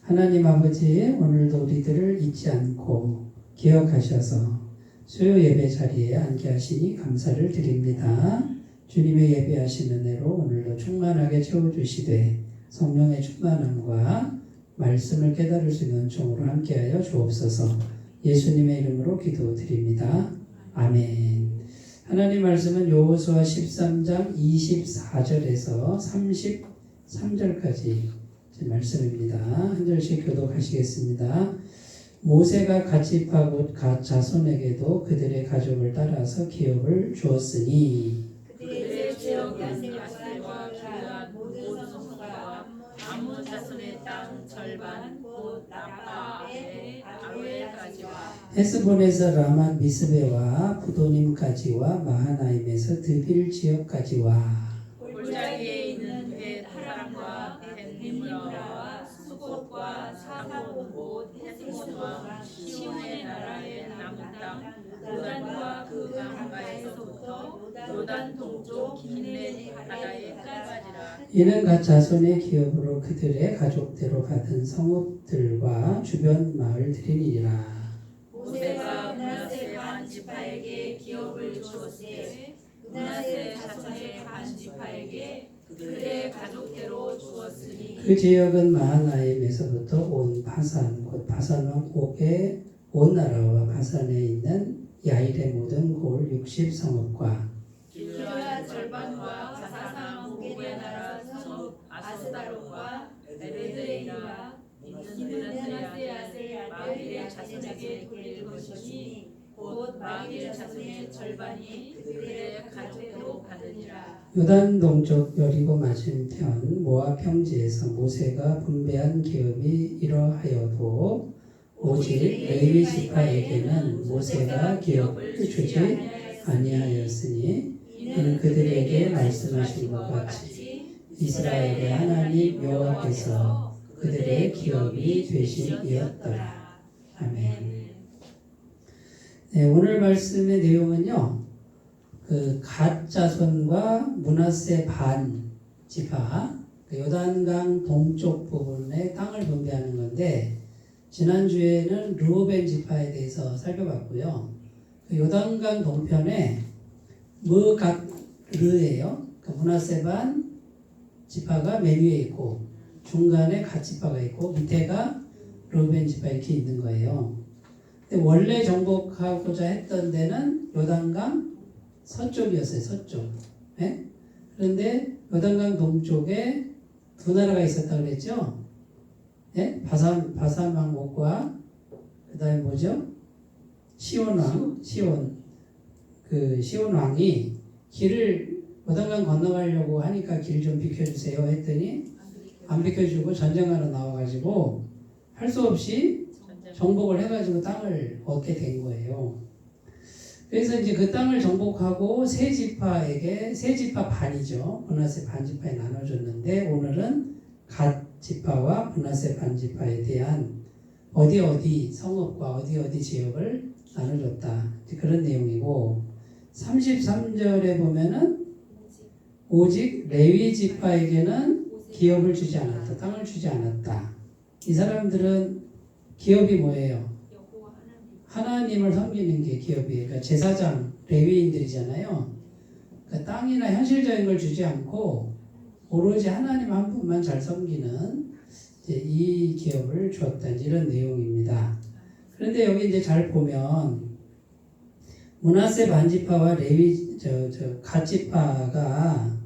하나님 아버지, 오늘도 우리들을 잊지 않고 기억하셔서 수요 예배 자리에 앉게 하시니 감사를 드립니다. 주님의 예배하신 은혜로 오늘도 충만하게 채워주시되 성령의 충만함과 말씀을 깨달을 수 있는 은총으로 함께하여 주옵소서. 예수님의 이름으로 기도드립니다. 아멘. 하나님 말씀은 여호수아 13장 24절에서 33절까지 말씀입니다. 한 절씩 교독하시겠습니다. 모세가 갓지파 곧 갓 자손에게도 그들의 가족을 따라서 기업을 주었으니 그들의 지역 야셀과 기르앗 모든 성소가 아몬 자손의 땅 절반 곧 라빠의 아로엘까지와 헤스본에서 라맛 미스베와 부도님까지와 마하나임에서 드빌 지역까지와 골짜기에 있는 벳 하람과 벳 니므라와 수곳과 사사본 곧 헤스본과 시온의 나라의 남은 땅 요단과 그 강가에서부터 요단 동쪽 긴네 바다에 끝까지라. 이는 갓 자손의 기업으로 그들의 가족대로 받은 성읍들과 주변 마을들이니라. 모세가 므낫세 반 지파에게 기업을 주었을 때 므낫세 자손의 반 지파에게 그들의 가족대로 주었으니 그 지역은 마하나임에서부터 온 바산 곧 바산 왕 옥의 온 나라와 바산에 있는 야일의 모든 골 60성읍과 길르앗 절반과 바사상 옥의 나라 성읍 아스다롯과 에베드레이라 이는 므낫세 아셀 마길의 자손에게 돌릴 것이니 곧 마길 자손의 절반이 그들의 가족대로 받으니라. 요단 동쪽 여리고 맞은편 모압 평지에서 모세가 분배한 기업이 이러하여도 오직 레위 지파에게는 모세가 기업을 주지 아니하였으니 이는 그들에게 말씀하신 것 같이 이스라엘의 하나님 여호와께서 그들의 기업이 되심이었더라. 아멘. 네, 오늘 말씀의 내용은요, 갓 자손과 므낫세 반 지파, 요단강 동쪽 부분의 땅을 분배하는 건데, 지난주에는 르우벤 지파에 대해서 살펴봤고요. 요단강 동편에 므갓르예요. 므낫세 반 지파가 맨 위에 있고, 중간에 갓 지파가 있고, 밑에가 르우벤 지파 이렇게 있는 거예요. 원래 정복하고자 했던 데는 요단강 서쪽이었어요. 서쪽. 네? 그런데 요단강 동쪽에 두 나라가 있었다고 그랬죠. 네? 바산 왕국과 그 다음에 뭐죠? 시온 왕이 길을 요단강 건너가려고 하니까 길 좀 비켜주세요 했더니 안 비켜주고 전쟁하러 나와가지고 할 수 없이 정복을 해가지고 땅을 얻게 된 거예요. 그래서 이제 그 땅을 정복하고 세 지파 반이죠. 므낫세 반 지파에 나눠줬는데 오늘은 갓 지파와 므낫세 반 지파에 대한 어디 성읍과 어디 지역을 나눠줬다. 그런 내용이고 33절에 보면은 오직 레위 지파에게는 기업을 주지 않았다. 땅을 주지 않았다. 이 사람들은 기업이 뭐예요? 하나님을 섬기는 게 기업이에요. 그러니까 제사장, 레위인들이잖아요. 그러니까 땅이나 현실적인 걸 주지 않고 오로지 하나님 한 분만 잘 섬기는 이제 이 기업을 주었다. 이런 내용입니다. 그런데 여기 이제 잘 보면 므낫세 반지파와 레위 갓 지파가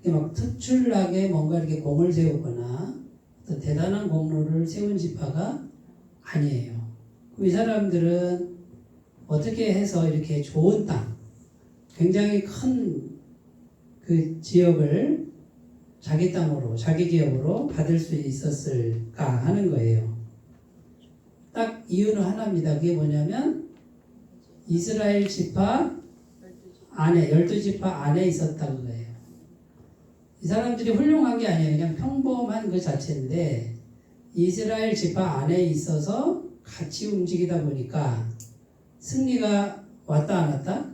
막 특출나게 뭔가 이렇게 공을 세우거나 또 대단한 공로를 세운 지파가 아니에요. 이 사람들은 어떻게 해서 이렇게 좋은 땅, 굉장히 큰 그 지역을 자기 땅으로, 자기 기업으로 받을 수 있었을까 하는 거예요. 딱 이유는 하나입니다. 그게 뭐냐면 이스라엘 지파 안에, 12지파 안에 있었다는 거예요. 이 사람들이 훌륭한 게 아니에요. 그냥 평범한 그 자체인데 이스라엘 지파 안에 있어서 같이 움직이다 보니까 승리가 왔다 안 왔다?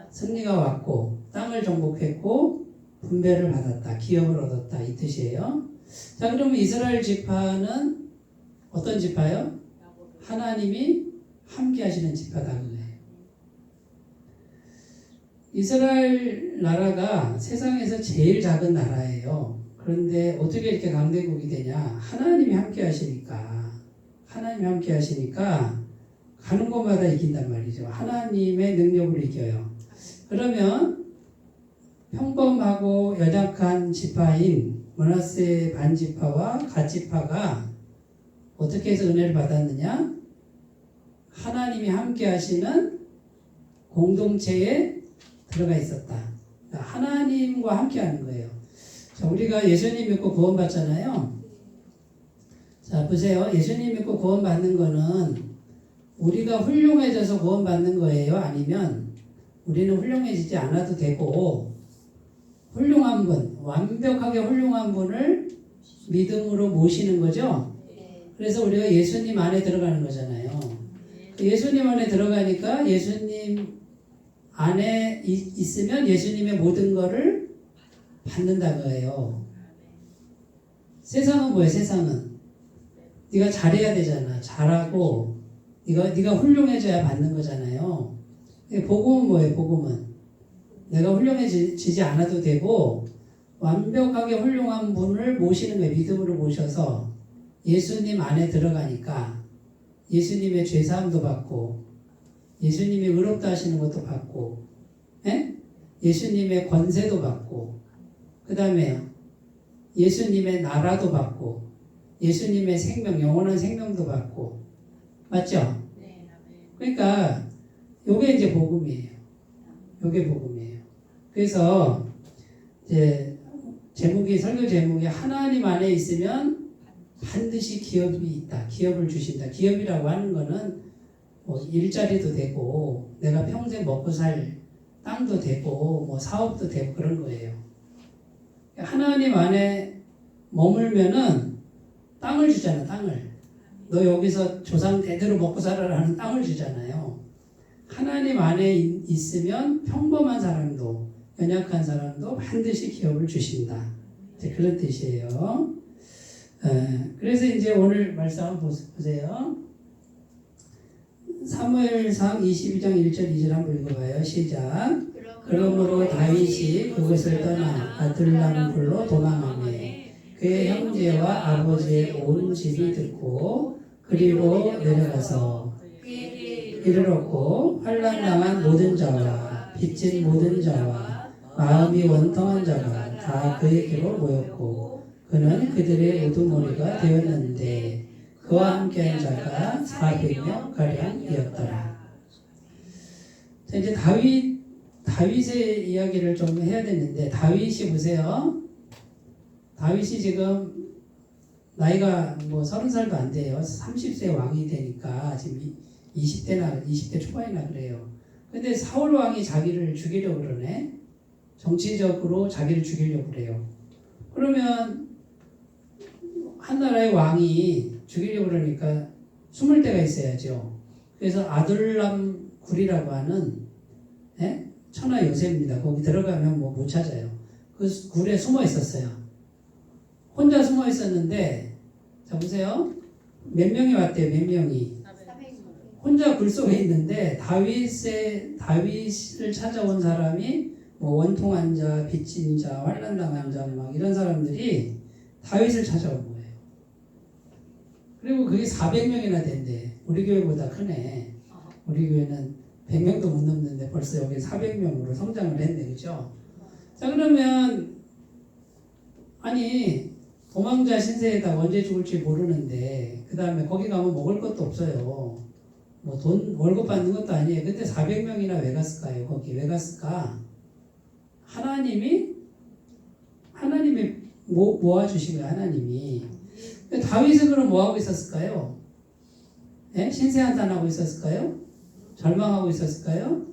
승리가 왔고 땅을 정복했고 분배를 받았다. 기업을 얻었다. 이 뜻이에요. 자, 그러면 이스라엘 지파는 어떤 지파요? 하나님이 함께 하시는 지파다 그거예요. 이스라엘 나라가 세상에서 제일 작은 나라예요. 그런데 어떻게 이렇게 강대국이 되냐? 하나님이 함께 하시니까. 하나님이 함께 하시니까 가는 곳마다 이긴단 말이죠. 하나님의 능력으로 이겨요. 그러면 평범하고 연약한 지파인 므낫세 반지파와 갓지파가 어떻게 해서 은혜를 받았느냐? 하나님이 함께 하시는 공동체에 들어가 있었다. 그러니까 하나님과 함께 하는 거예요. 자, 우리가 예수님 믿고 구원받잖아요. 자, 보세요. 예수님 믿고 구원받는 거는 우리가 훌륭해져서 구원받는 거예요? 아니면 우리는 훌륭해지지 않아도 되고 훌륭한 분, 완벽하게 훌륭한 분을 믿음으로 모시는 거죠? 그래서 우리가 예수님 안에 들어가는 거잖아요. 예수님 안에 들어가니까 예수님 안에 있으면 예수님의 모든 거를 받는다 거예요. 세상은 뭐예요? 세상은 네가 잘해야 되잖아. 잘하고 네가 훌륭해져야 받는 거잖아요. 복음은 뭐예요? 복음은 내가 훌륭해지지 않아도 되고 완벽하게 훌륭한 분을 모시는 거예요. 믿음으로 모셔서 예수님 안에 들어가니까 예수님의 죄사함도 받고 예수님이 의롭다 하시는 것도 받고 예수님의 권세도 받고 그 다음에요. 예수님의 나라도 받고 예수님의 생명, 영원한 생명도 받고 맞죠? 그러니까 요게 이제 복음이에요. 요게 복음이에요. 그래서 이제 설교 제목이 하나님 안에 있으면 반드시 기업이 있다. 기업을 주신다. 기업이라고 하는 거는 뭐 일자리도 되고 내가 평생 먹고 살 땅도 되고 뭐 사업도 되고 그런 거예요. 하나님 안에 머물면은 땅을 주잖아. 땅을. 너 여기서 조상 대대로 먹고 살아라는 땅을 주잖아요. 하나님 안에 있으면 평범한 사람도 연약한 사람도 반드시 기업을 주신다. 이제 그런 뜻이에요. 그래서 이제 오늘 말씀 한번 보세요. 사무엘상 22장 1절 2절 한번 읽어봐요. 시작. 그러므로 다윗이 그것을 떠나 아둘람 굴로 도망하매 그의 형제와 아버지의 온 집이 듣고 그리로 내려가서 이를 얻고 환난당한 모든 자와 빚진 모든 자와 마음이 원통한 자가 다 그에게로 모였고 그는 그들의 우두머리가 되었는데 그와 함께한 자가 400명 가량이었더라. 자, 이제 다윗의 이야기를 좀 해야 되는데 다윗이 보세요. 다윗이 지금 나이가 뭐 30살도 안 돼요. 30세 왕이 되니까 지금 20대 초반이나 그래요. 근데 사울 왕이 자기를 죽이려고 그러네. 정치적으로 자기를 죽이려고 그래요. 그러면 한 나라의 왕이 죽이려고 그러니까 숨을 데가 있어야죠. 그래서 아둘람 굴이라고 하는 천하 요새입니다. 거기 들어가면 뭐 못 찾아요. 그 굴에 숨어 있었어요. 혼자 숨어 있었는데 자 보세요. 몇 명이 왔대요. 몇 명이. 혼자 굴 속에 있는데 다윗을 찾아온 사람이 뭐 원통한 자, 빚진 자, 환난당한 자 막 이런 사람들이 다윗을 찾아온 거예요. 그리고 그게 400명이나 된대. 우리 교회보다 크네. 우리 교회는 100명도 못 넘는데 벌써 여기 400명으로 성장을 했네. 그죠? 자 그러면 아니 도망자 신세에다 언제 죽을지 모르는데 그 다음에 거기 가면 먹을 것도 없어요. 뭐 돈 월급 받는 것도 아니에요. 근데 400명이나 왜 갔을까요? 거기 왜 갔을까? 하나님이 모아주신 거예요. 하나님이. 다윗은 그럼 뭐하고 있었을까요? 신세한탄하고 있었을까요? 절망하고 있었을까요?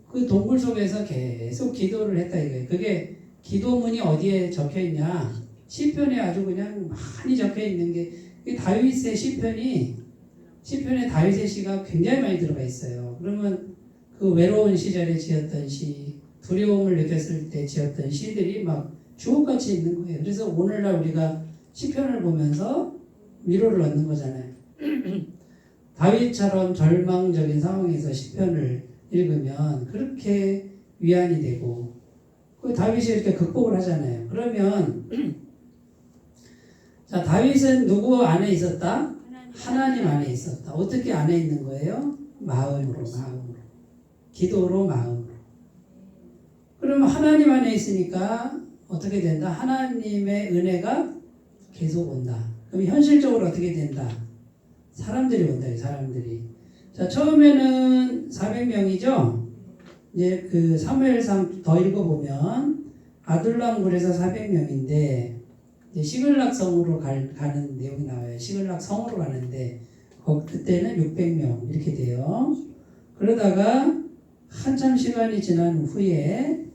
그 동굴 속에서 계속 기도를 했다 이거예요. 그게 기도문이 어디에 적혀있냐? 시편에 아주 그냥 많이 적혀있는 게 다윗의 시편에 다윗의 시가 굉장히 많이 들어가 있어요. 그러면 그 외로운 시절에 지었던 시, 두려움을 느꼈을 때 지었던 시들이 막 주옥같이 있는 거예요. 그래서 오늘날 우리가 시편을 보면서 위로를 얻는 거잖아요. 다윗처럼 절망적인 상황에서 시편을 읽으면 그렇게 위안이 되고 그 다윗이 이렇게 극복을 하잖아요. 그러면 자, 다윗은 누구 안에 있었다? 하나님 안에 있었다. 어떻게 안에 있는 거예요? 마음으로. 기도로 마음으로. 그러면 하나님 안에 있으니까 어떻게 된다? 하나님의 은혜가 계속 온다. 그럼 현실적으로 어떻게 된다? 사람들이 온다. 사람들이. 자, 처음에는 400명이죠. 이제 그 사무엘상 더 읽어보면 아둘람 굴에서 400명인데 이제 시글락 성으로 가는 내용이 나와요. 시글락 성으로 가는데 그때는 600명 이렇게 돼요. 그러다가 한참 시간이 지난 후에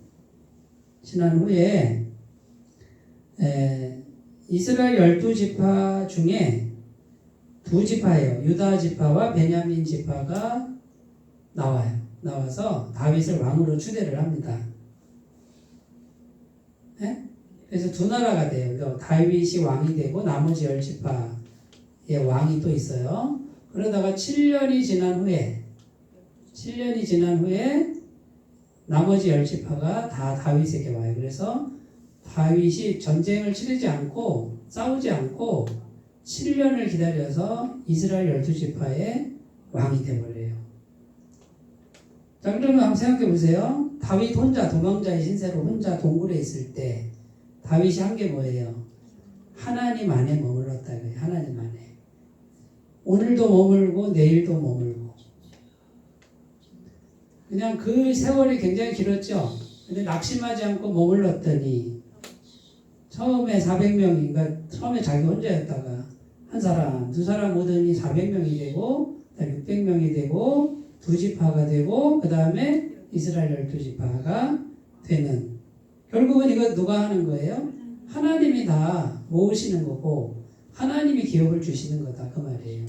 이스라엘 12지파 중에 2지파예요. 유다 지파와 베냐민 지파가 나와서 다윗을 왕으로 추대를 합니다. 네? 그래서 두 나라가 돼요. 그러니까 다윗이 왕이 되고 나머지 10지파의 왕이 또 있어요. 그러다가 7년이 지난 후에 나머지 10지파가 다 다윗에게 와요. 그래서 다윗이 전쟁을 치르지 않고 싸우지 않고 7년을 기다려서 이스라엘 12지파의 왕이 되어버려요. 자, 그러면 한번 생각해 보세요. 다윗 혼자 도망자의 신세로 혼자 동굴에 있을 때 다윗이 한 게 뭐예요? 하나님 안에 머물렀다. 하나님 안에. 오늘도 머물고 내일도 머물고. 그냥 그 세월이 굉장히 길었죠. 근데 낙심하지 않고 머물렀더니 처음에 400명인가 처음에 자기 혼자였다가 한 사람, 두 사람 오더니 400명이 되고 600명이 되고 2지파가 되고 그 다음에 이스라엘 12지파가 되는. 결국은 이거 누가 하는 거예요? 하나님이 다 모으시는 거고 하나님이 기업을 주시는 거다 그 말이에요.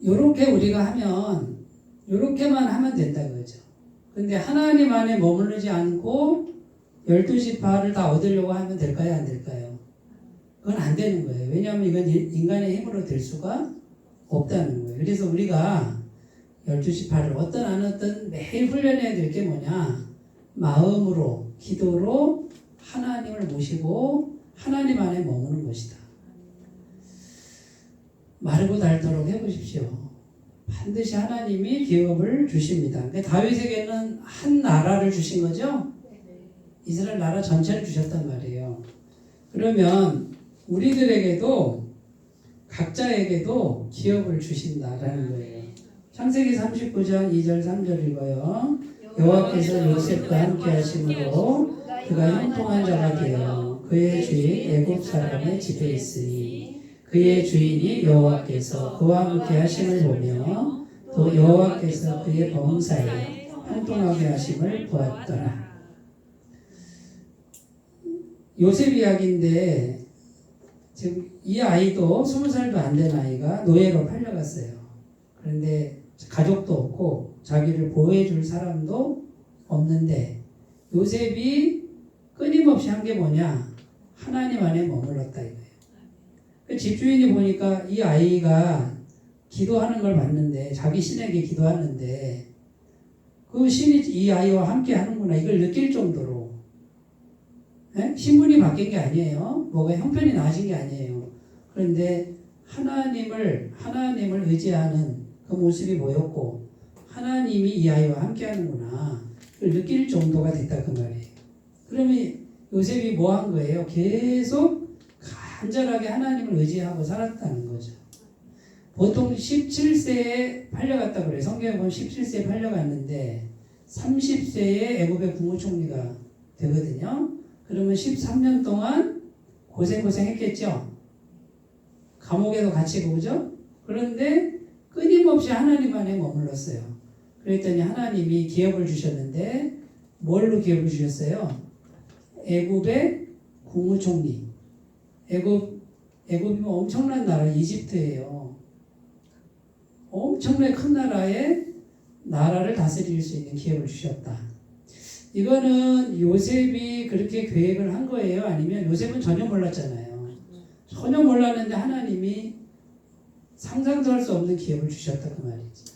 요렇게 우리가 하면 요렇게만 하면 된다 그거죠. 근데 하나님 안에 머무르지 않고 12지파를 다 얻으려고 하면 될까요? 안 될까요? 그건 안 되는 거예요. 왜냐하면 이건 인간의 힘으로 될 수가 없다는 거예요. 그래서 우리가 12지파를 어떤 안 어떤 매일 훈련해야 될 게 뭐냐? 마음으로, 기도로 하나님을 모시고 하나님 안에 머무는 것이다. 마르고 닳도록 해보십시오. 반드시 하나님이 기업을 주십니다. 근데 다윗에게는 한 나라를 주신 거죠? 이스라엘 나라 전체를 주셨단 말이에요. 그러면 우리들에게도 각자에게도 기업을 주신다라는 거예요. 창세기 39장 2절 3절 읽어요. 여호와께서 요셉과 함께 하심으로 그가 형통한 자가 되어 그의 주인 애굽 사람의 집에 있으니 그의 주인이 여호와께서 그와 함께 하심을 보며 또 여호와께서 그의 범사에 형통하게 하심을 보았더라. 요셉 이야기인데 지금 이 아이도 20살도 안 된 아이가 노예로 팔려갔어요. 그런데 가족도 없고 자기를 보호해줄 사람도 없는데 요셉이 끊임없이 한 게 뭐냐? 하나님 안에 머물렀다 이거예요. 그 집주인이 보니까 이 아이가 기도하는 걸 봤는데 자기 신에게 기도하는데 그 신이 이 아이와 함께 하는구나 이걸 느낄 정도로 신분이 바뀐 게 아니에요. 뭐가 형편이 나아진 게 아니에요. 그런데 하나님을 의지하는 그 모습이 보였고 하나님이 이 아이와 함께 하는구나 그걸 느낄 정도가 됐다 그 말이에요. 그러면 요셉이 뭐 한 거예요? 계속 간절하게 하나님을 의지하고 살았다는 거죠. 보통 17세에 팔려갔다 그래요. 성경에 보면 17세에 팔려갔는데 30세에 애굽의 국무총리가 되거든요. 그러면 13년 동안 고생했겠죠. 감옥에도 갇히고 그죠? 그런데 끊임없이 하나님 안에 머물렀어요. 그랬더니 하나님이 기업을 주셨는데 뭘로 기업을 주셨어요? 애굽의 국무총리. 애굽이면 엄청난 나라 이집트예요. 엄청나게 큰 나라를 다스릴 수 있는 기업을 주셨다. 이거는 요셉이 그렇게 계획을 한 거예요? 아니면 요셉은 전혀 몰랐잖아요. 전혀 몰랐는데 하나님이 상상도 할 수 없는 기업을 주셨다 그 말이지.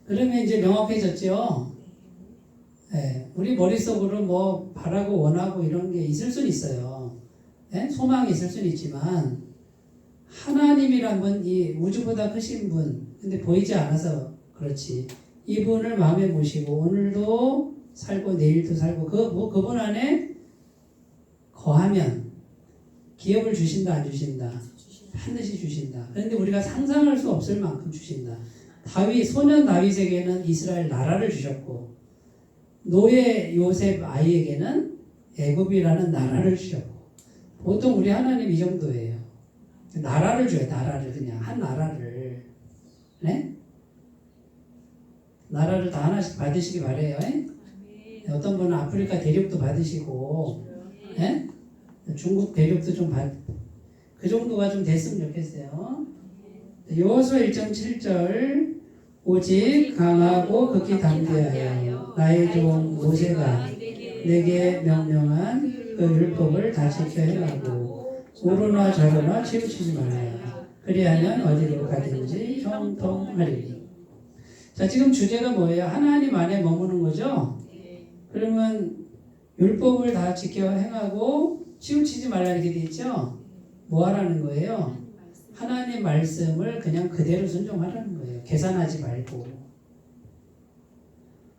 그러면 이제 명확해졌죠. 예, 우리 머릿속으로 뭐 바라고 원하고 이런 게 있을 수는 있어요. 예? 소망이 있을 수는 있지만 하나님이란 분, 이 우주보다 크신 분, 근데 보이지 않아서 그렇지. 이분을 마음에 모시고 오늘도 살고 내일도 살고 그분 안에 거하면 기업을 주신다 안 주신다? 반드시 주신다. 그런데 우리가 상상할 수 없을 만큼 주신다. 소년 다윗에게는 이스라엘 나라를 주셨고 노예 요셉 아이에게는 애굽이라는 나라를 주셨고 보통 우리 하나님 이 정도예요. 나라를 줘요. 나라를 그냥 한 나라를. 네? 나라를 다 하나씩 받으시기 바래요. 어떤 분은 아프리카 대륙도 받으시고 중국 대륙도 좀 그 정도가 좀 됐으면 좋겠어요. 여호수아 1장 7절 오직 강하고 극히 담대하여 나의 종 모세가 내게 명령한 그 율법을 다 지켜 행하고 오르나 저르나 치우치지 말아야 그리하면 어디로 가든지 형통하리니. 자, 지금 주제가 뭐예요? 하나님 안에 머무는 거죠? 그러면 율법을 다 지켜 행하고 치우치지 말라 이렇게 돼 있죠? 뭐 하라는 거예요? 하나님 말씀을 그냥 그대로 순종하라는 거예요. 계산하지 말고.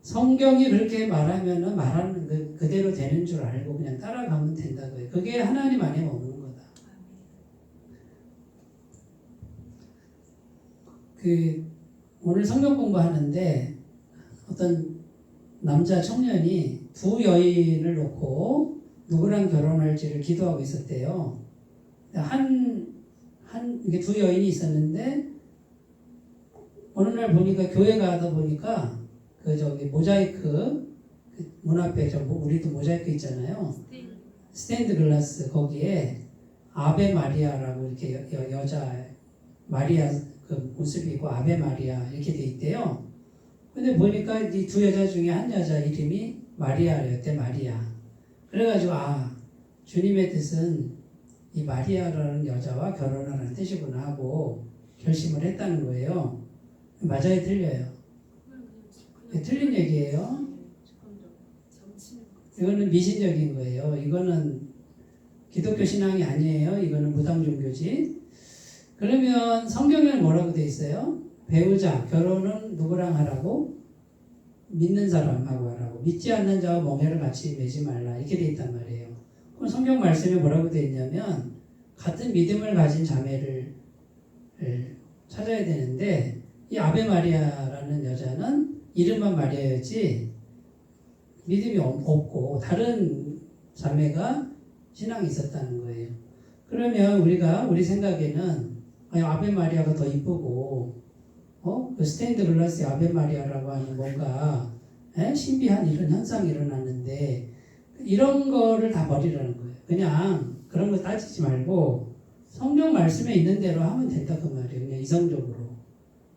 성경이 그렇게 말하면은 말하는 그대로 되는 줄 알고 그냥 따라가면 된다고요. 그게 하나님 안에 머무는 거다. 오늘 성경 공부하는데 어떤 남자 청년이 두 여인을 놓고 누구랑 결혼할지를 기도하고 있었대요. 이게 두 여인이 있었는데 어느 날 보니까 교회 가다 보니까 모자이크 문 앞에 우리도 모자이크 있잖아요. 스테인드 글라스 거기에 아베 마리아라고 이렇게 여자 마리아 그 모습이 있고 아베 마리아 이렇게 돼 있대요. 근데 보니까 이 두 여자 중에 한 여자 이름이 마리아였대. 마리아. 그래가지고 주님의 뜻은 이 마리아라는 여자와 결혼하라는 뜻이구나 하고 결심을 했다는 거예요. 맞아요? 틀려요? 틀린 얘기예요. 이거는 미신적인 거예요. 이거는 기독교 신앙이 아니에요. 이거는 무당 종교지. 그러면 성경에는 뭐라고 돼 있어요? 배우자, 결혼은 누구랑 하라고? 믿는 사람하고 하라고. 믿지 않는 자와 멍해를 같이 매지 말라. 이렇게 돼 있단 말이에요. 그럼 성경 말씀에 뭐라고 돼 있냐면 같은 믿음을 가진 자매를 찾아야 되는데 이 아베 마리아라는 여자는 이름만 마리아였지 믿음이 없고 다른 자매가 신앙이 있었다는 거예요. 그러면 우리 생각에는 아베 마리아가 더 이쁘고 그 스테인드 글라스의 아베 마리아라고 하는 뭔가 신비한 이런 현상이 일어났는데 이런 거를 다 버리라는 거예요. 그냥 그런 거 따지지 말고 성경 말씀에 있는 대로 하면 된다 그 말이에요. 그냥 이성적으로.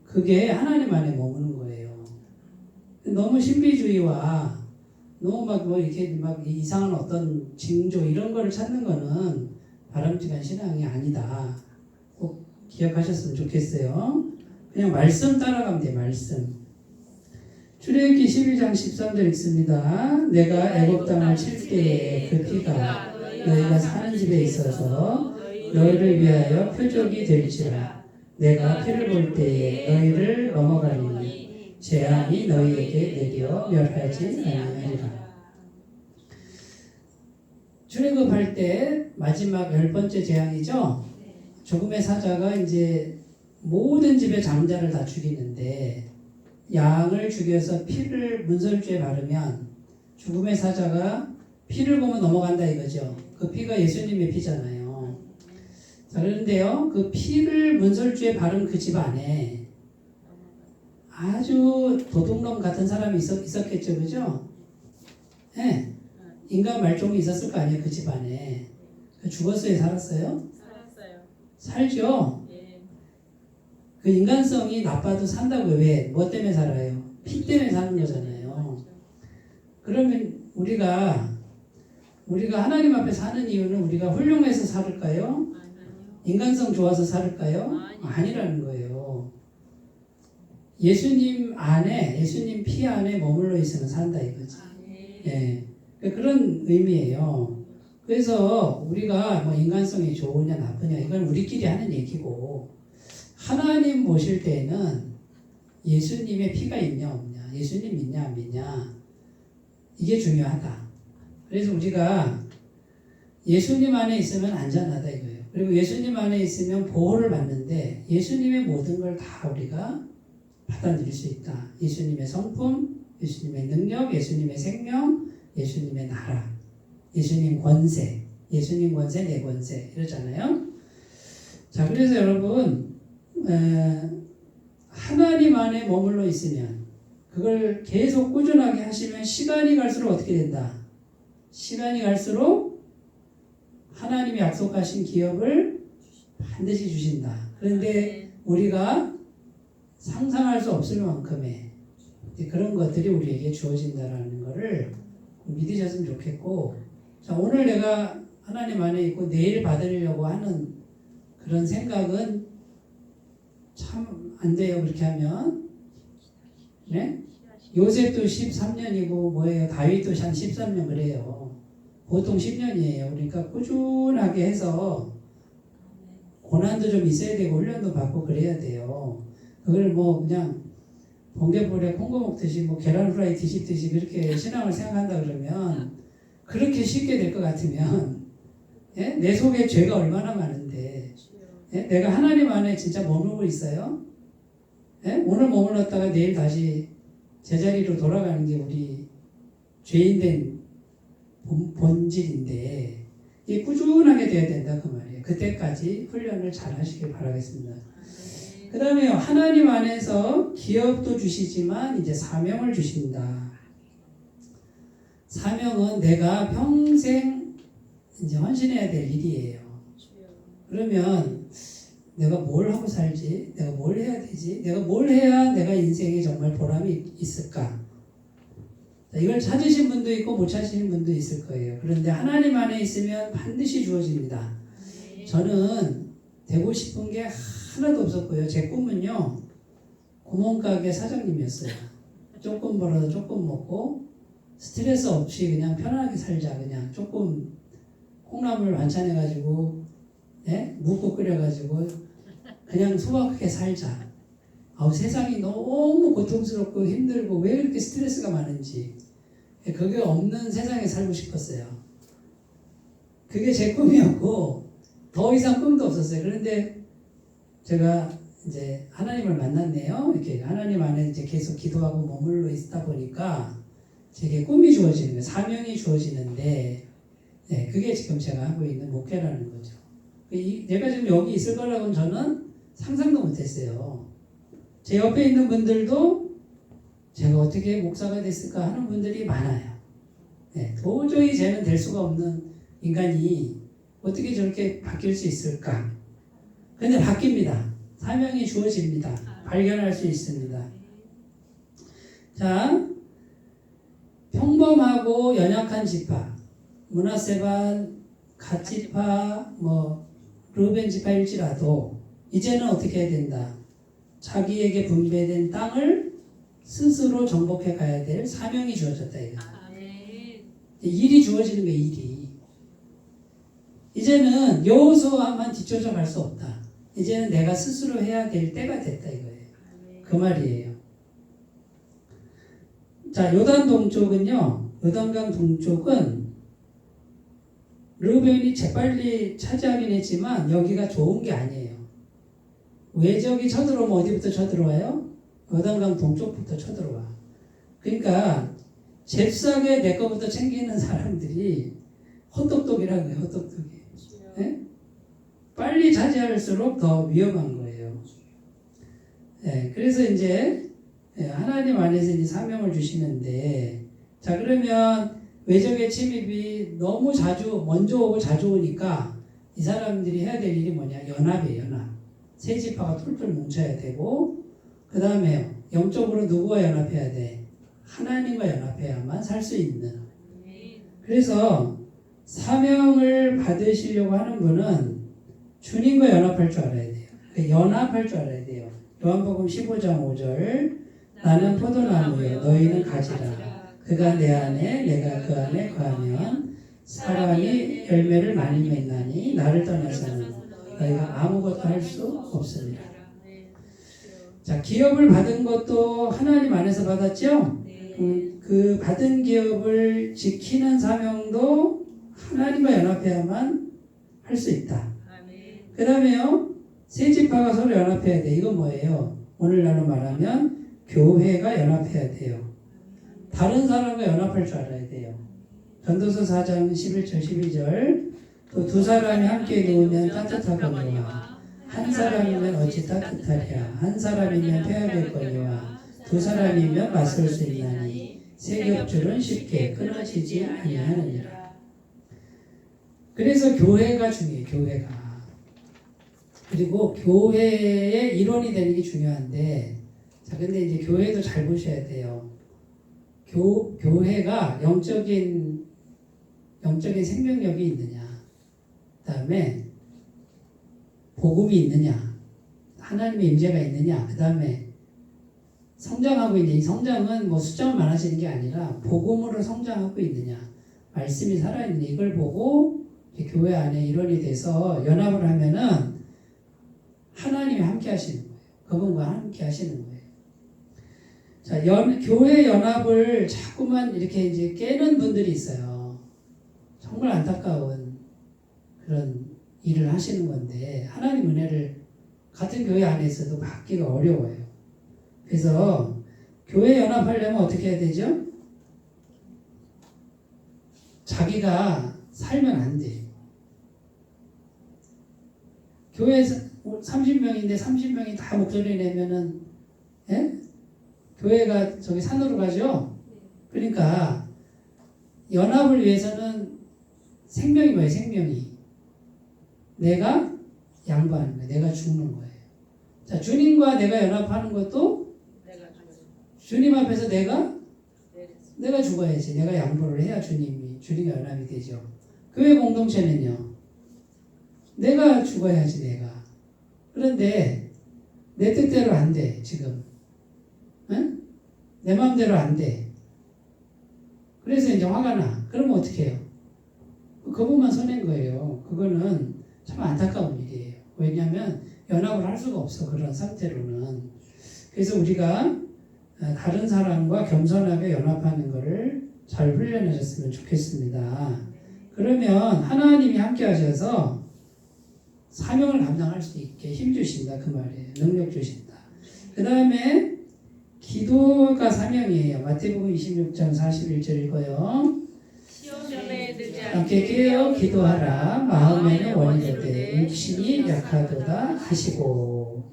그게 하나님 안에 머무는 거예요. 너무 신비주의와 너무 이렇게 이상한 어떤 징조 이런 거를 찾는 거는 바람직한 신앙이 아니다. 꼭 기억하셨으면 좋겠어요. 그냥 말씀 따라가면 돼요. 말씀. 출애굽기 11장 13절 읽습니다. 내가 애굽 땅을 칠 때에 그 피가 너희가 사는 집에 있어서 너희를 위하여 표적이 될지라. 내가 피를 볼 때에 너희를 넘어가리니 재앙이 너희에게 내려 멸하지 아니하리라. 출애굽할 때 마지막 10번째 재앙이죠. 죽음의 사자가 이제 모든 집의 장자를 다 죽이는데 양을 죽여서 피를 문설주에 바르면 죽음의 사자가 피를 보면 넘어간다 이거죠. 그 피가 예수님의 피잖아요. 자, 그런데요, 그 피를 문설주에 바른 그 집 안에 아주 도둑놈 같은 사람이 있었겠죠, 그죠? 네. 인간 말종이 있었을 거 아니에요, 그 집 안에. 죽었어요, 살았어요? 살죠. 그 인간성이 나빠도 산다고요. 왜? 뭐 때문에 살아요? 피 때문에 사는 거잖아요. 그러면 우리가 우리가 하나님 앞에 사는 이유는 우리가 훌륭해서 살을까요? 인간성 좋아서 살을까요? 아니라는 거예요. 예수님 안에, 예수님 피 안에 머물러 있으면 산다 이거지. 예. 그런 의미예요. 그래서 우리가 뭐 인간성이 좋으냐 나쁘냐 이건 우리끼리 하는 얘기고, 하나님 보실 때는 예수님의 피가 있냐 없냐, 예수님 믿냐 안 믿냐, 이게 중요하다. 그래서 우리가 예수님 안에 있으면 안전하다 이거예요. 그리고 예수님 안에 있으면 보호를 받는데 예수님의 모든 걸 다 우리가 받아들일 수 있다. 예수님의 성품, 예수님의 능력, 예수님의 생명, 예수님의 나라, 예수님 권세, 예수님 권세, 내 권세 이러잖아요. 자, 그래서 여러분 하나님 안에 머물러 있으면, 그걸 계속 꾸준하게 하시면 시간이 갈수록 어떻게 된다? 시간이 갈수록 하나님이 약속하신 기업을 반드시 주신다. 그런데 우리가 상상할 수 없을 만큼의 그런 것들이 우리에게 주어진다라는 것을 믿으셨으면 좋겠고, 자, 오늘 내가 하나님 안에 있고 내일 받으려고 하는 그런 생각은 참 안 돼요. 그렇게 하면. 네? 요셉도 13년이고 뭐예요? 다윗도 한 13년 그래요. 보통 10년이에요. 그러니까 꾸준하게 해서 고난도 좀 있어야 되고 훈련도 받고 그래야 돼요. 그걸 뭐 그냥 번개불에 콩고 먹듯이 뭐 계란 후라이 뒤집듯이 그렇게 신앙을 생각한다 그러면, 그렇게 쉽게 될 것 같으면, 예? 내 속에 죄가 얼마나 많은데, 예? 내가 하나님 안에 진짜 머물고 있어요? 예? 오늘 머물렀다가 내일 다시 제자리로 돌아가는 게 우리 죄인된 본질인데, 이게 꾸준하게 돼야 된다 그 말이에요. 그때까지 훈련을 잘 하시길 바라겠습니다. 그 다음에 하나님 안에서 기업도 주시지만 이제 사명을 주신다. 사명은 내가 평생 이제 헌신해야 될 일이에요. 그러면 내가 뭘 하고 살지? 내가 뭘 해야 되지? 내가 뭘 해야 내가 인생에 정말 보람이 있을까? 이걸 찾으신 분도 있고 못 찾으신 분도 있을 거예요. 그런데 하나님 안에 있으면 반드시 주어집니다. 저는 되고 싶은 게 하나도 없었고요. 제 꿈은요, 구멍가게 사장님이었어요. 조금 벌어서 조금 먹고 스트레스 없이 그냥 편안하게 살자. 그냥 조금 콩나물 반찬해가지고, 예? 묵고 끓여가지고 그냥 소박하게 살자. 세상이 너무 고통스럽고 힘들고 왜 이렇게 스트레스가 많은지, 그게 없는 세상에 살고 싶었어요. 그게 제 꿈이었고 더 이상 꿈도 없었어요. 그런데 제가 이제 하나님을 만났네요. 이렇게 하나님 안에 이제 계속 기도하고 머물러 있다 보니까 제게 꿈이 주어지는 거예요. 사명이 주어지는데, 네, 그게 지금 제가 하고 있는 목회라는 거죠. 내가 지금 여기 있을 거라고는 저는 상상도 못했어요. 제 옆에 있는 분들도 제가 어떻게 목사가 됐을까 하는 분들이 많아요. 네, 도저히 쟤는 될 수가 없는 인간이 어떻게 저렇게 바뀔 수 있을까? 근데 바뀝니다. 사명이 주어집니다. 발견할 수 있습니다. 자, 평범하고 연약한 지파, 므낫세반, 갓지파, 르우벤 지파일지라도 이제는 어떻게 해야 된다? 자기에게 분배된 땅을 스스로 정복해 가야 될 사명이 주어졌다 이거. 일이 주어지는 거예요. 일이. 이제는 여호수아만 뒤쫓아 갈 수 없다. 이제는 내가 스스로 해야 될 때가 됐다 이거예요. 그 말이에요. 자, 요단 동쪽은요, 요단강 동쪽은 르우벤이 재빨리 차지하긴 했지만 여기가 좋은 게 아니에요. 외적이 쳐들어오면 어디부터 쳐들어와요? 요단강 동쪽부터 쳐들어와. 그러니까 잽싸게 내 거부터 챙기는 사람들이 헛똑똑이라는 거예요. 헛똑똑이. 네? 빨리 차지할수록 더 위험한 거예요. 네, 그래서 이제 하나님 안에서 이제 사명을 주시는데, 자, 그러면 외적의 침입이 너무 먼저 오고 자주 오니까 이 사람들이 해야 될 일이 뭐냐? 연합이에요, 연합. 세 지파가 툴툴 뭉쳐야 되고, 그 다음에 영적으로 누구와 연합해야 돼? 하나님과 연합해야만 살 수 있는. 그래서 사명을 받으시려고 하는 분은 주님과 연합할 줄 알아야 돼요. 연합할 줄 알아야 돼요. 요한복음 15장 5절 나는 포도나무요 너희는 가지라. 그가 내 안에 내가 그 안에 거하면 사람이 열매를 많이 맺나니 나를 떠나서는 너희가 아무것도 할 수 없습니다. 자, 기업을 받은 것도 하나님 안에서 받았죠? 그 받은 기업을 지키는 사명도 하나님과 연합해야만 할 수 있다. 그 다음에요, 세 지파가 서로 연합해야 돼. 이건 뭐예요? 오늘날로 말하면 교회가 연합해야 돼요. 다른 사람과 연합할 줄 알아야 돼요. 전도서 4장 11절 12절 또 두 사람이 함께 누우면 따뜻하거니와 한 사람이면 어찌 따뜻하랴. 한 사람이면 패하겠거니와 두 사람이면 맞설 수 있나니 세 겹줄은 쉽게 끊어지지 아니하느니라. 그래서 교회가 중요해요. 교회가. 그리고 교회의 일원이 되는 게 중요한데, 자, 근데 이제 교회도 잘 보셔야 돼요. 교회가 영적인 생명력이 있느냐, 그 다음에 복음이 있느냐, 하나님의 임재가 있느냐, 그 다음에 성장하고 있는 이 성장은 뭐 숫자만 많아지는 게 아니라 복음으로 성장하고 있느냐, 말씀이 살아있느냐, 이걸 보고 교회 안에 일원이 돼서 연합을 하면은 하나님이 함께 하시는 거예요. 그분과 함께 하시는 거예요. 자, 교회 연합을 자꾸만 이렇게 이제 깨는 분들이 있어요. 정말 안타까운 그런 일을 하시는 건데, 하나님 은혜를 같은 교회 안에서도 받기가 어려워요. 그래서 교회 연합하려면 어떻게 해야 되죠? 자기가 살면 안 돼. 교회에서 30명인데 30명이 다 목소리 내면은, 예? 교회가 저기 산으로 가죠? 그러니까 연합을 위해서는 생명이 뭐예요? 생명이. 내가 양보하는 거예요. 내가 죽는 거예요. 자, 주님과 내가 연합하는 것도 주님 앞에서 내가 죽어야지. 내가 양보를 해야 주님과 연합이 되죠. 교회 공동체는요. 내가 죽어야지, 내가. 그런데 내 뜻대로 안 돼, 지금. 응? 내 마음대로 안 돼. 그래서 이제 화가 나. 그러면 어떻게 해요? 그분만 손해인 거예요. 그거는 참 안타까운 일이에요. 왜냐하면 연합을 할 수가 없어, 그런 상태로는. 그래서 우리가 다른 사람과 겸손하게 연합하는 것을 잘 훈련하셨으면 좋겠습니다. 그러면 하나님이 함께 하셔서 사명을 감당할 수 있게 힘 주신다, 그 말이에요. 능력 주신다. 그 다음에 기도가 사명이에요. 마태복음 26장 41절 읽어요. 시험에 들지 함께 깨어 기도하라. 마음에는 원이되되 육신이 약하도다 하시고.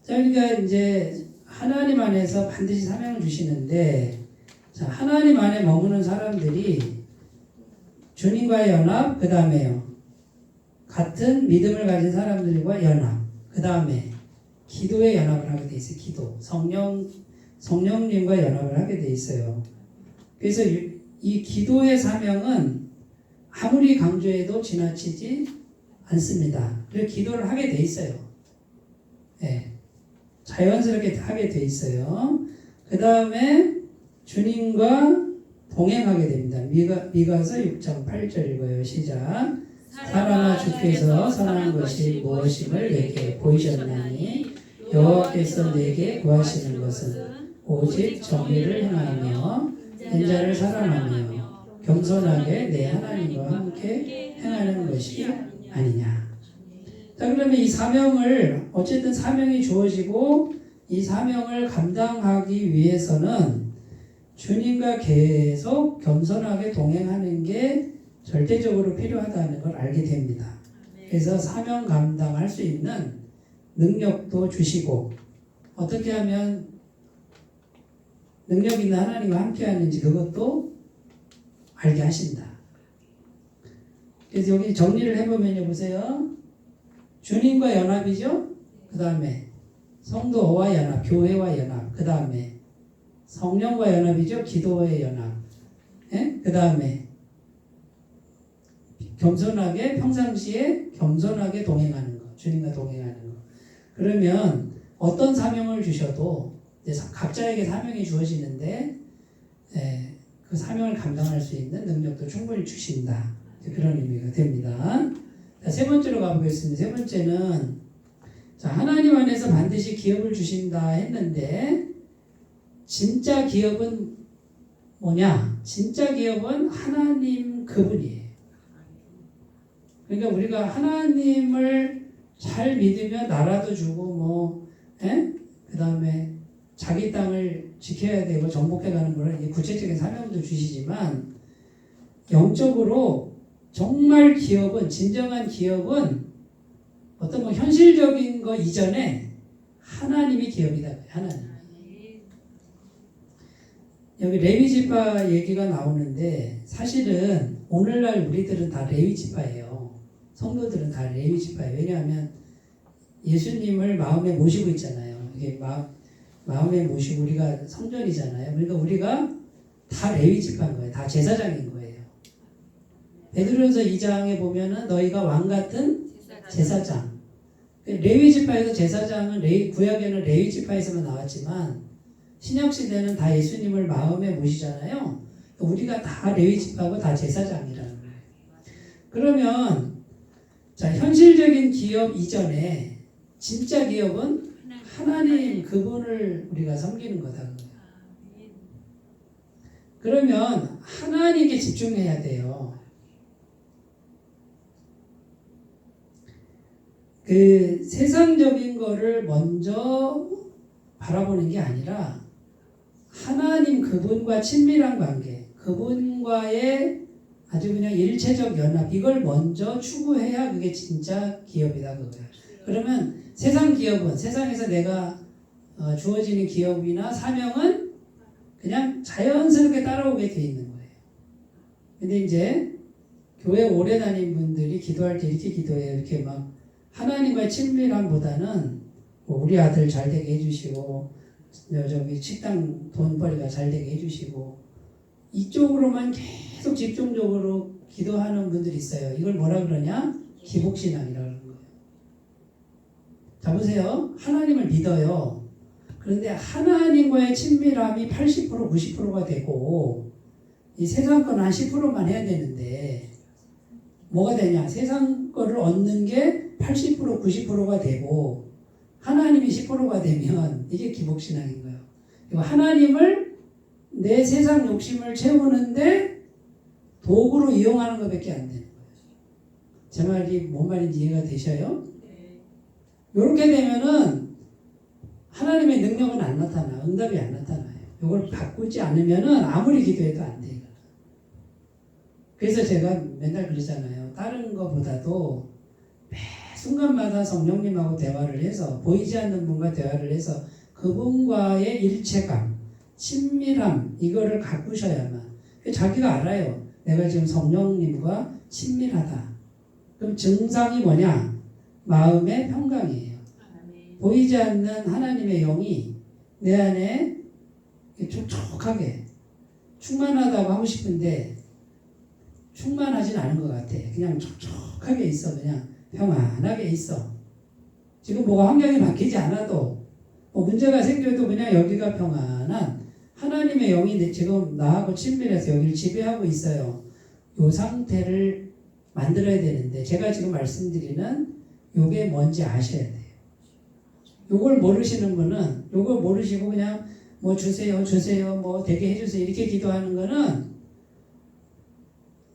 자, 그러니까 이제 하나님 안에서 반드시 사명을 주시는데, 자, 하나님 안에 머무는 사람들이 주님과의 연합, 그 다음에요, 같은 믿음을 가진 사람들과 연합, 그 다음에 기도에 연합을 하게 돼 있어요. 기도, 성령님과 연합을 하게 돼 있어요. 그래서 이 기도의 사명은 아무리 강조해도 지나치지 않습니다. 그래서 기도를 하게 돼 있어요. 네. 자연스럽게 하게 돼 있어요. 그 다음에 주님과 동행하게 됩니다. 미가서 6장 8절 읽어요. 시작. 사람아 주께서 선한 것이 무엇임을 내게 보이셨나니 여호와께서 내게 구하시는 것은 오직 정의를 행하며 인자를 사랑하며 겸손하게 내 하나님과 함께 행하는 것이 아니냐. 자, 그러면 이 사명을, 어쨌든 사명이 주어지고 이 사명을 감당하기 위해서는 주님과 계속 겸손하게 동행하는 게 절대적으로 필요하다는 걸 알게 됩니다. 그래서 사명 감당할 수 있는 능력도 주시고, 어떻게 하면 능력 있는 하나님과 함께 하는지 그것도 알게 하신다. 그래서 여기 정리를 해보면요, 보세요. 주님과 연합이죠. 그 다음에 성도와 연합, 교회와 연합. 그 다음에 성령과 연합이죠. 기도의 연합. 예? 그 다음에 겸손하게 평상시에 겸손하게 동행하는 거, 주님과 동행하는 거. 그러면 어떤 사명을 주셔도 이제 각자에게 사명이 주어지는데 그 사명을 감당할 수 있는 능력도 충분히 주신다. 그런 의미가 됩니다. 자, 세 번째로 가보겠습니다. 세 번째는 자, 하나님 안에서 반드시 기업을 주신다 했는데 진짜 기업은 뭐냐? 진짜 기업은 하나님 그분이에요. 그러니까 우리가 하나님을 잘 믿으면 나라도 주고 그 다음에 자기 땅을 지켜야 되고 정복해가는 그런 구체적인 사명도 주시지만 영적으로 정말 기업은 진정한 기업은 어떤 뭐 현실적인 거 이전에 하나님이 기업이다. 하나님. 여기 레위 지파 얘기가 나오는데 사실은 오늘날 우리들은 다 레위 지파예요. 성도들은 다 레위 지파예요. 왜냐하면 예수님을 마음에 모시고 있잖아요. 이게 마음에 모시고 우리가 성전이잖아요. 그러니까 우리가 다 레위 지파인 거예요. 다 제사장인 거예요. 베드로전서 2장에 보면은 너희가 왕 같은 제사장. 레위 지파에서 제사장은 구약에는 레위 지파에서만 나왔지만 신약 시대는 다 예수님을 마음에 모시잖아요. 우리가 다 레위 지파고 다 제사장이라는 거예요. 그러면 자, 현실적인 기업 이전에 진짜 기업은 하나님 그분을 우리가 섬기는 거다. 그러면 하나님께 집중해야 돼요. 그 세상적인 거를 먼저 바라보는 게 아니라 하나님 그분과 친밀한 관계, 그분과의 아주 그냥 일체적 연합, 이걸 먼저 추구해야 그게 진짜 기업이다 그거야. 그러면 세상 기업은 세상에서 내가 주어지는 기업이나 사명은 그냥 자연스럽게 따라오게 돼 있는 거예요. 근데 이제 교회 오래 다닌 분들이 기도할 때 이렇게 기도해요. 이렇게 막 하나님과의 친밀함보다는 뭐 우리 아들 잘 되게 해주시고 저기 식당 돈벌이가 잘 되게 해주시고 이쪽으로만 계속 집중적으로 기도하는 분들이 있어요. 이걸 뭐라 그러냐? 기복신앙이라고 하는 거예요. 자 보세요. 하나님을 믿어요. 그런데 하나님과의 친밀함이 80% 90%가 되고 이 세상 거는 한 10%만 해야 되는데 뭐가 되냐? 세상 거를 얻는 게 80% 90%가 되고 하나님이 10%가 되면 이게 기복신앙인 거예요. 하나님을 내 세상 욕심을 채우는데 도구로 이용하는 것밖에 안 되는 거예요. 제 말이 뭔 말인지 이해가 되셔요? 이렇게 되면은 하나님의 능력은 안 나타나, 응답이 안 나타나요. 이걸 바꾸지 않으면은 아무리 기도해도 안 돼요. 그래서 제가 맨날 그러잖아요. 다른 것보다도 매 순간마다 성령님하고 대화를 해서 보이지 않는 분과 대화를 해서 그분과의 일체감, 친밀함 이거를 가꾸셔야만 자기가 알아요. 내가 지금 성령님과 친밀하다. 그럼 증상이 뭐냐? 마음의 평강이에요. 보이지 않는 하나님의 영이 내 안에 촉촉하게 충만하다고 하고 싶은데 충만하진 않은 것 같아. 그냥 촉촉하게 있어. 그냥 평안하게 있어. 지금 뭐가 환경이 바뀌지 않아도 뭐 문제가 생겨도 그냥 여기가 평안한 하나님의 영이 지금 나하고 친밀해서 여기를 지배하고 있어요. 이 상태를 만들어야 되는데 제가 지금 말씀드리는 이게 뭔지 아셔야 돼요. 이걸 모르시는 분은 이걸 모르시고 그냥 뭐 주세요 뭐 되게 해주세요 이렇게 기도하는 거는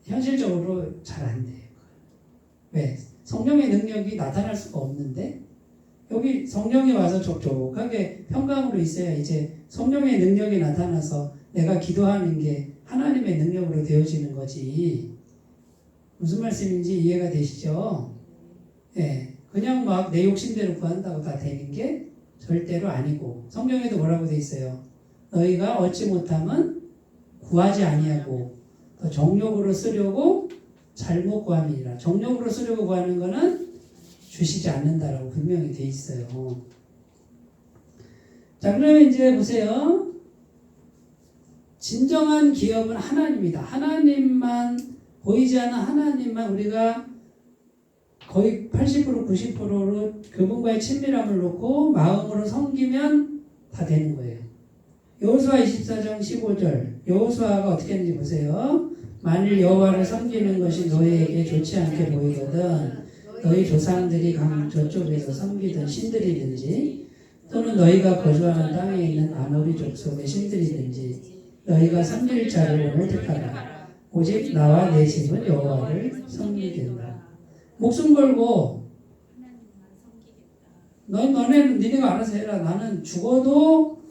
현실적으로 잘 안 돼요. 왜? 성령의 능력이 나타날 수가 없는데 여기 성령이 와서 촉촉하게 평강으로 있어야 이제 성령의 능력이 나타나서 내가 기도하는 게 하나님의 능력으로 되어지는 거지. 무슨 말씀인지 이해가 되시죠? 예. 그냥 막 내 욕심대로 구한다고 다 되는 게 절대로 아니고 성경에도 뭐라고 돼 있어요? 너희가 얻지 못하면 구하지 아니하고 더 정욕으로 쓰려고 잘못 구함이라. 정욕으로 쓰려고 구하는 거는 주시지 않는다라고 분명히 돼 있어요. 자, 그러면 이제 보세요. 진정한 기업은 하나님이다. 하나님만 보이지 않는 하나님만 우리가 거의 80% 90%로 그분과의 친밀함을 놓고 마음으로 섬기면 다 되는 거예요. 여호수아 24장 15절 여호수아가 어떻게 했는지 보세요. 만일 여호와를 섬기는 것이 너희에게 좋지 않게 보이거든 너희 조상들이 강 저쪽에서 섬기던 신들이든지 또는 너희가 거주하는 땅에 있는 아모리 족속의 신들이든지 너희가 섬길 자를 오늘 택하라. 오직 나와 내 집은 여호와를 섬기겠다. 목숨 걸고 너네는 니네가 알아서 해라. 나는 죽어도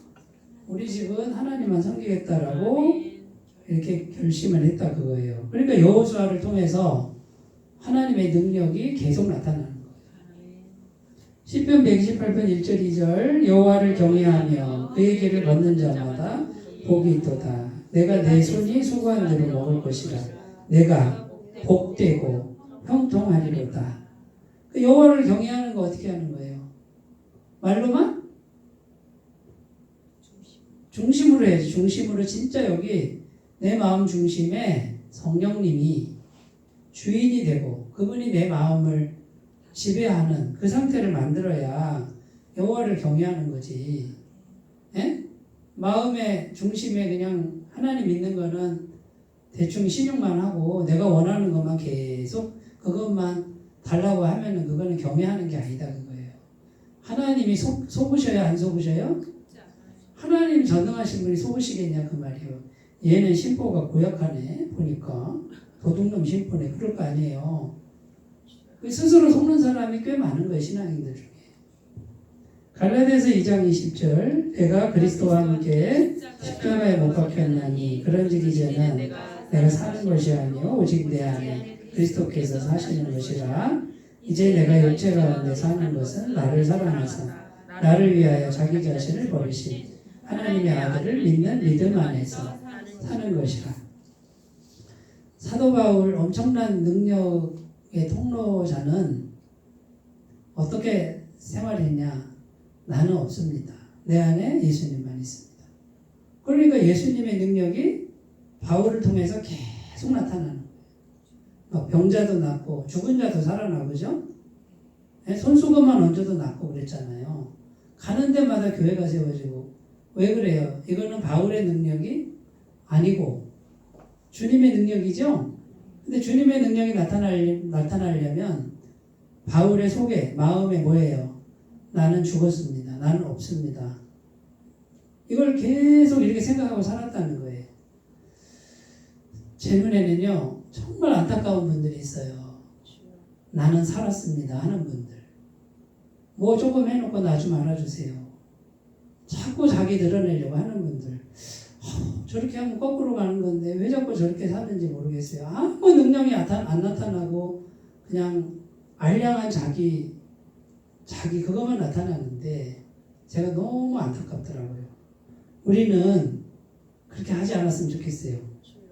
우리 집은 하나님만 섬기겠다라고 이렇게 결심을 했다 그거예요. 그러니까 여호수아를 통해서 하나님의 능력이 계속 나타나는 거예요. 시편 128편 1절 2절 여호와를 경외하며 그의 길을 걷는 자마다 복이 있도다. 내가 내 손이 수고한 대로 먹을 것이라. 내가 복되고 형통하리로다. 여호와를 경외하는 거 어떻게 하는 거예요? 말로만? 중심으로 해야지. 중심으로 진짜 여기 내 마음 중심에 성령님이 주인이 되고 그분이 내 마음을 지배하는 그 상태를 만들어야 여호와를 경외하는 거지. 예? 마음의 중심에 그냥 하나님 믿는 거는 대충 신용만 하고 내가 원하는 것만 계속 그것만 달라고 하면은 그거는 경외하는 게 아니다 그거예요. 하나님이 속으셔야 안 속으셔요? 하나님 전능하신 분이 속으시겠냐 그 말이에요. 얘는 심보가 고약하네 보니까 도둑놈 심보네 그럴 거 아니에요. 스스로 속는 사람이 꽤 많은 거예요 신앙인들 중에. 갈라디아서 2장 20절 내가 그리스도와 함께 십자가에 못 박혔나니 그런즉 이제는 내가 사는 것이 아니요 오직 내 안에 그리스도께서 사시는 것이라. 이제 내가 육체 가운데 사는 것은 나를 사랑하사 나를 위하여 자기 자신을 버리신 하나님의 아들을 믿는 믿음 안에서 사는 것이라. 사도 바울 엄청난 능력의 통로자는 어떻게 생활했냐? 나는 없습니다. 내 안에 예수님만 있습니다. 그러니까 예수님의 능력이 바울을 통해서 계속 나타나는 거예요. 막 병자도 낫고 죽은 자도 살아나고 그죠? 손수건만 얹어도 낫고 그랬잖아요. 가는 데마다 교회가 세워지고. 왜 그래요? 이거는 바울의 능력이 아니고 주님의 능력이죠? 근데 주님의 능력이 나타나려면 바울의 속에 마음에 뭐예요? 나는 죽었습니다. 나는 없습니다. 이걸 계속 이렇게 생각하고 살았다는 거예요. 제 눈에는요 정말 안타까운 분들이 있어요. 나는 살았습니다 하는 분들. 뭐 조금 해놓고 나 좀 알아주세요. 자꾸 자기 드러내려고 하는 분들. 저렇게 하면 거꾸로 가는 건데 왜 자꾸 저렇게 사는지 모르겠어요. 아무 능력이 안 나타나고 그냥 알량한 자기 그것만 나타나는데 제가 너무 안타깝더라고요. 우리는 그렇게 하지 않았으면 좋겠어요.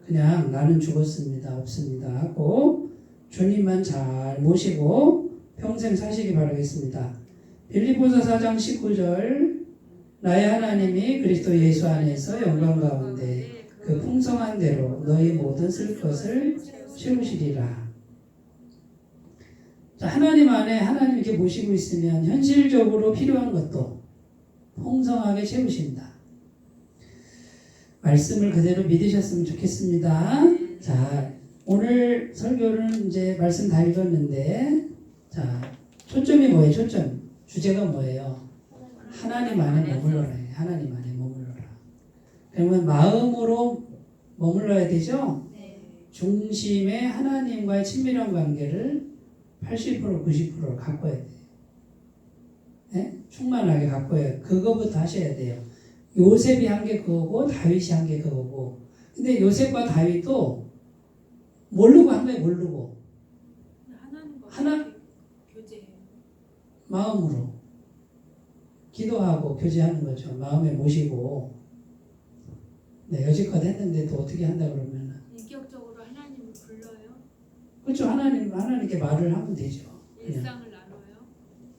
그냥 나는 죽었습니다. 없습니다. 하고 주님만 잘 모시고 평생 사시기 바라겠습니다. 빌립보서 4장 19절 나의 하나님이 그리스도 예수 안에서 영광 가운데 그 풍성한 대로 너희 모든 쓸 것을 채우시리라. 자, 하나님 안에 하나님 이렇게 모시고 있으면 현실적으로 필요한 것도 풍성하게 채우신다. 말씀을 그대로 믿으셨으면 좋겠습니다. 자, 오늘 설교는 이제 말씀 다 읽었는데, 자, 초점이 뭐예요? 초점. 주제가 뭐예요? 하나님 안에 머물러라. 하나님 안에 머물러라. 그러면 마음으로 머물러야 되죠? 중심에 하나님과의 친밀한 관계를 80% 90%를 가꿔야 돼요. 네? 충만하게 가꿔야 돼요. 그거부터 하셔야 돼요. 요셉이 한 게 그거고 다윗이 한 게 그거고. 근데 요셉과 다윗도 모르고 한 거예요. 모르고. 하나 교제해요. 마음으로 기도하고 교제하는 거죠. 마음에 모시고. 네, 여지껏 했는데 또 어떻게 한다 그러면 인격적으로 하나님을 불러요. 그렇죠. 하나님께 말을 하면 되죠. 그냥. 일상을 나눠요.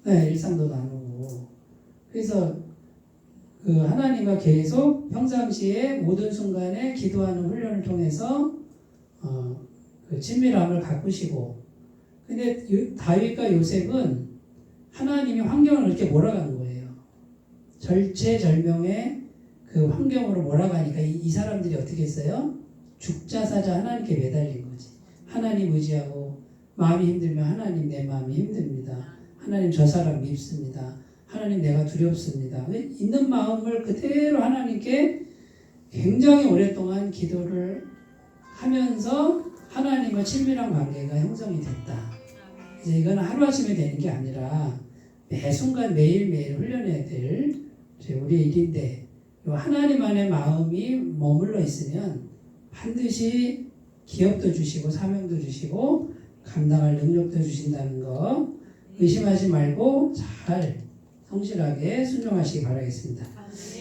네, 일상도 나누고. 그래서 그 하나님과 계속 평상시에 모든 순간에 기도하는 훈련을 통해서 그 친밀함을 가꾸시고, 근데 다윗과 요셉은 하나님이 환경을 이렇게 몰아간 거예요. 절체절명의 그 환경으로 몰아가니까 이 사람들이 어떻게 했어요? 죽자사자 하나님께 매달린 거지. 하나님 의지하고 마음이 힘들면 하나님 내 마음이 힘듭니다. 하나님 저 사람 밉습니다. 하나님 내가 두렵습니다. 있는 마음을 그대로 하나님께 굉장히 오랫동안 기도를 하면서 하나님과 친밀한 관계가 형성이 됐다. 이제 이건 하루아침에 되는 게 아니라 매 순간 매일매일 훈련해야 될 우리의 일인데, 하나님 안에 마음이 머물러 있으면 반드시 기업도 주시고 사명도 주시고 감당할 능력도 주신다는 거 의심하지 말고 잘 성실하게 순종하시기 바라겠습니다.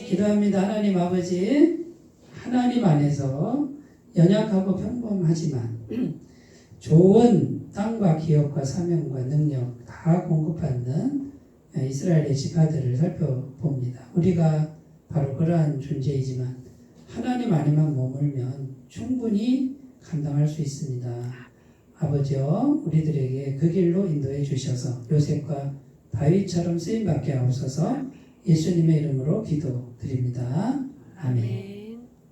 기도합니다. 하나님 아버지, 하나님 안에서 연약하고 평범하지만 좋은 땅과 기업과 사명과 능력 다 공급받는 이스라엘의 지파들을 살펴봅니다. 우리가 바로 그러한 존재이지만 하나님 안에만 머물면 충분히 감당할 수 있습니다. 아버지여, 우리들에게 그 길로 인도해 주셔서 요셉과 다윗처럼 쓰임받게 하옵소서. 예수님의 이름으로 기도드립니다. 아멘.